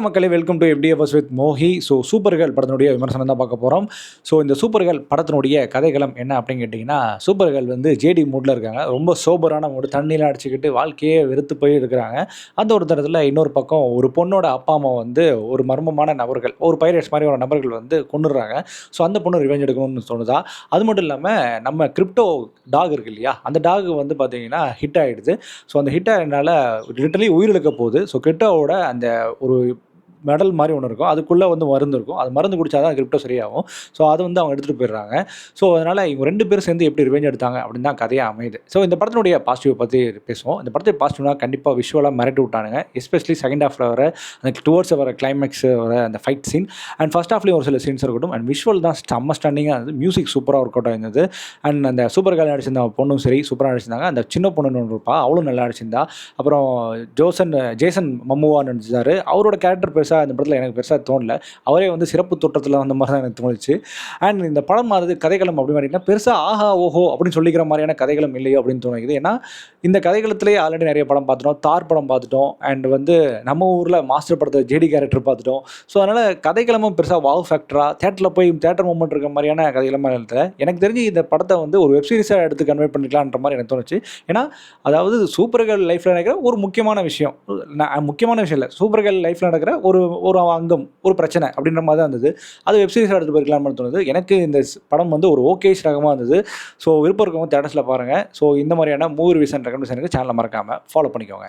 மக்களே welcome to FDFS with Mohi. Super girl படத்தினுடைய விமர்சனம் தான் பார்க்க போகிறோம். இந்த சூப்பர் கேர்ள் படத்தினுடைய கதைக்களம் என்ன அப்படின்னு கேட்டிங்கன்னா, சூப்பர் கேர்ள் வந்து ஜேடி மூடில் இருக்காங்க. ரொம்ப சோபரான மூடு, தண்ணிலாம் அடிச்சுக்கிட்டு வாழ்க்கையே வெறுத்து போய் இருக்கிறாங்க. அந்த ஒரு தரத்தில் இன்னொரு பக்கம் ஒரு பொண்ணோட அப்பா அம்மா வந்து ஒரு மர்மமான நபர்கள், ஒரு பைரட்ஸ் மாதிரி ஒரு நபர்கள் வந்து கொன்னுடுறாங்க. அந்த பொண்ணு ரிவெஞ்ச் எடுக்கணும்னு தோணுதா. அது மட்டும் இல்லாமல் நம்ம கிரிப்டோ டாக் இருக்கு இல்லையா, அந்த டாக் வந்து பார்த்தீங்கன்னா ஹிட் ஆகிடுது. அந்த ஹிட் ஆகிறதுனால லிட்டரலி உயிரிழக்க போகுது. கிரிப்டோவோட அந்த ஒரு மெடல் மாதிரி ஒன்று இருக்கும், அதுக்குள்ளே வந்து மருந்து இருக்கும். அது மருந்து குடித்தா தான் கிரிப்டோ சரியாகும். அதை வந்து அவங்க எடுத்துகிட்டு போயிடுறாங்க. அதனால் இவங்க 2 பேரும் சேர்ந்து எப்படி ரிவெஞ்ச் எடுத்தாங்க அப்படின்னு தான் கதையாக அமையுது. இந்த படத்தினுடைய பாசிட்டிவ் பற்றி பேசுவோம். இந்த படத்தை பாசிட்டிவ்னா கண்டிப்பாக விஷுவலாக மிரட்டி விட்டானுங்க. எஸ்பெஷலி செகண்ட் ஹாஃபில் வர அந்த டுவர்ட்ஸ் வர கிளைமேக்ஸ் வர அந்த ஃபைட் சீன் அண்ட் ஃபர்ஸ்ட் ஹாஃப்லேயும் ஒரு சில சீன்ஸ் இருக்கட்டும். அண்ட் விஷுவல் தான் செம்ம ஸ்டன்னிங்காக இருந்தது. மியூசிக் சூப்பராக ஒர்க் அவுட் ஆயிருந்தது. அண்ட் அந்த சூப்பர் கேர்ள் நடிச்சிருந்த பொண்ணும் சரி சூப்பராக நடிச்சிருந்தாங்க. அந்த சின்ன பொண்ணு ஒன்று இருப்பா, அவளும் நல்லா நடிச்சிருந்தா. அப்புறம் ஜேசன் மம்முவா நடிச்சிருந்தாரு. அவரோட கேரக்டர் பெருசாக இந்த படத்தில் எனக்கு பெருசாக தோணல. அவரே வந்து சிறப்பு தோற்றத்தில் வந்த மாதிரி தான் எனக்கு தோணுச்சு. அண்ட் இந்த படம் மாதிரி கதைக்களம் அப்படி பார்த்தீங்கன்னா பெருசாக ஆஹா ஓஹோ அப்படின்னு சொல்லிக்கிற மாதிரியான கதைகளும் இல்லையோ அப்படின்னு தோணுது. ஏன்னா இந்த கதைகளத்திலேயே ஆல்ரெடி நிறைய படம் பார்த்துட்டோம். தார் படம் பார்த்துட்டோம். அண்ட் வந்து நம்ம ஊரில் மாஸ்டர் படத்தை ஜேடி கேரக்டர் பார்த்துட்டோம். அதனால் கதைக்களமும் பெருசாக வாவ் ஃபேக்டராக தேட்டரில் போய் தேட்டர் மூமெண்ட் இருக்க மாதிரியான கதைகளமாக இல்லை. எனக்கு தெரிஞ்சு இந்த படத்தை வந்து ஒரு வெப்சீரிஸாக எடுத்து கன்வெர்ட் பண்ணிக்கலான்ற மாதிரி எனக்கு தோணுச்சு. ஏன்னா அதாவது சூப்பர் கேர்ள் லைஃப்பில் நடக்கிற ஒரு முக்கியமான விஷயம் இல்லை, சூப்பர் கேர்ள் லைஃப்பில் நடக்கிற ஒரு அங்கம், ஒரு பிரச்சனை அப்படின்ற மாதிரி தான் இருந்தது. அது வெப்சீரிஸாக எடுத்து போயிருக்கலாம்னு தோணுது. எனக்கு இந்த படம் வந்து ஒரு ஓகேஷ் ரகமாக இருந்தது. விருப்பம் இருக்கவங்க தேட்டர்ஸில் பாருங்கள். இந்த மாதிரியான மூவி ரிவ்யூஸ் அண்ட் ரெக்கமெண்டேஷனுக்கு சேனலை மறக்காமல் ஃபாலோ பண்ணிக்கோங்க.